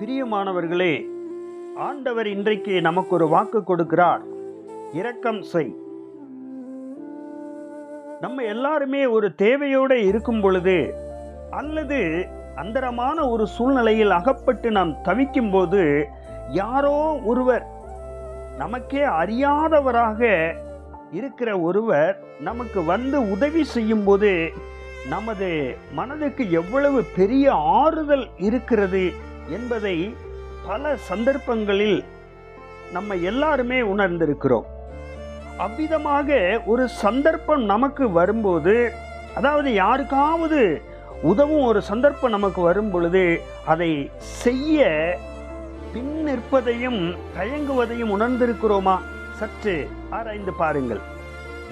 பிரியமானவர்களே, ஆண்டவர் இன்றைக்கு நமக்கு ஒரு வாக்கு கொடுக்கிறார். இரக்கம் செய். நம்ம எல்லாருமே ஒரு தேவையோடு இருக்கும் பொழுது அல்லது அந்தரமான ஒரு சூழ்நிலையில் அகப்பட்டு நாம் தவிக்கும் போது யாரோ ஒருவர், நமக்கே அறியாதவராக இருக்கிற ஒருவர் நமக்கு வந்து உதவி செய்யும் போது நமது மனதுக்கு எவ்வளவு பெரிய ஆறுதல் இருக்கிறது என்பதை பல சந்தர்ப்பங்களில் நம்ம எல்லாருமே உணர்ந்திருக்கிறோம். அவ்விதமாக ஒரு சந்தர்ப்பம் நமக்கு வரும்போது, அதாவது யாருக்காவது உதவும் ஒரு சந்தர்ப்பம் நமக்கு வரும் பொழுது அதை செய்ய பின் நிற்பதையும் தயங்குவதையும் உணர்ந்திருக்கிறோமா? சற்று ஆராய்ந்து பாருங்கள்.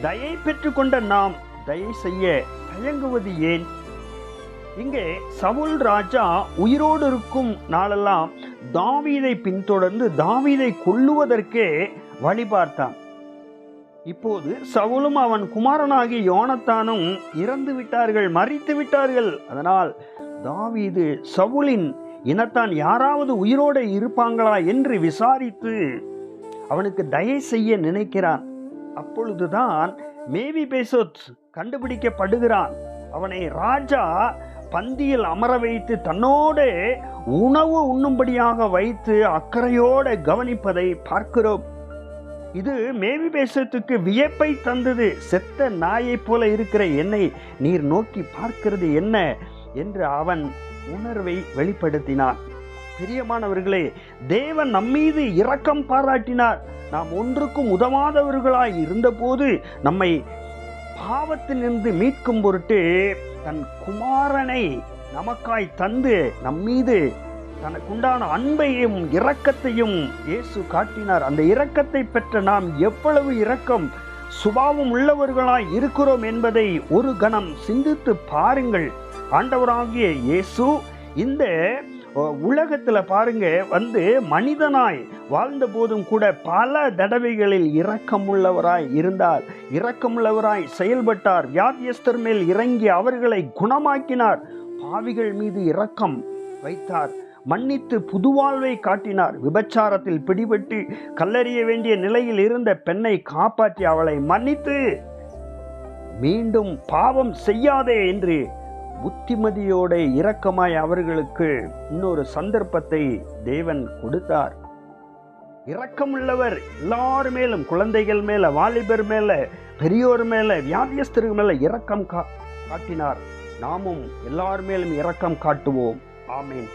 தயை பெற்றுக்கொண்ட நாம் தயை செய்ய தயங்குவது ஏன்? இங்கே சவுல் ராஜா உயிரோடு இருக்கும் நாளெல்லாம் தாவீதை பின்தொடர்ந்து தாவீதை கொல்லுவதற்கே வழி பார்த்தான். இப்போது சவுலும் அவன் குமாரனாகி யோனத்தானும் இறந்து விட்டார்கள், மரித்து விட்டார்கள். அதனால் தாவீது சவுலின் இனத்தான் யாராவது உயிரோடு இருப்பாங்களா என்று விசாரித்து அவனுக்கு தயை செய்ய நினைக்கிறான். அப்பொழுதுதான் மேவிபோசேத் கண்டுபிடிக்கப்படுகிறான். அவனை ராஜா பந்தியில் அமர வைத்து தன்னோடு உணவு உண்ணும்படியாக வைத்து அக்கறையோடு கவனிப்பதை பார்க்கிறோம். இது மேவிபோசேத்துக்கு வியப்பை தந்தது. செத்த நாயை போல இருக்கிற என்னை நீர் நோக்கி பார்க்கிறது என்ன என்று அவன் உணர்வை வெளிப்படுத்தினான். பிரியமானவர்களே, தேவன் நம்மீது இரக்கம் பாராட்டினார். நாம் ஒன்றுக்கும் உதவாதவர்களாய் இருந்தபோது நம்மை பாவத்திலிருந்து மீட்கும் பொருட்டு தன் குமாரனை நமக்காய் தந்து நம்மீது தனக்குண்டான அன்பையும் இரக்கத்தையும் இயேசு காட்டினார். அந்த இரக்கத்தை பெற்ற நாம் எவ்வளவு இரக்கம் சுபாவம் உள்ளவர்களாய் இருக்கிறோம் என்பதை ஒரு கணம் சிந்தித்து பாருங்கள். ஆண்டவராகிய இயேசு இந்த உலகத்துல பாருங்க வந்து மனிதனாய் வாழ்ந்த போதும் கூட பல தடவைகளில் இரக்கமுள்ளவராய் இருந்தார், இரக்கமுள்ளவராய் செயல்பட்டார். வியாதியஸ்தர் மேல் இறங்கி அவர்களை குணமாக்கினார். பாவிகள் மீது இரக்கம் வைத்தார், மன்னித்து புதுவாழ்வை காட்டினார். விபச்சாரத்தில் பிடிபட்டு கல்லறிய வேண்டிய நிலையில் இருந்த பெண்ணை காப்பாற்றி அவளை மன்னித்து மீண்டும் பாவம் செய்யாதே என்று புத்திமதியோட இரக்கமாய் அவர்களுக்கு இன்னொரு சந்தர்ப்பத்தை தேவன் கொடுத்தார். இரக்கமுள்ளவர் எல்லார் மேலும், குழந்தைகள் மேல, வாலிபர் மேல, பெரியோர் மேல, வியாதியஸ்தர்கள் மேல இரக்கம் காட்டினார். நாமும் எல்லார் மேலும் இரக்கம் காட்டுவோம். ஆமென்.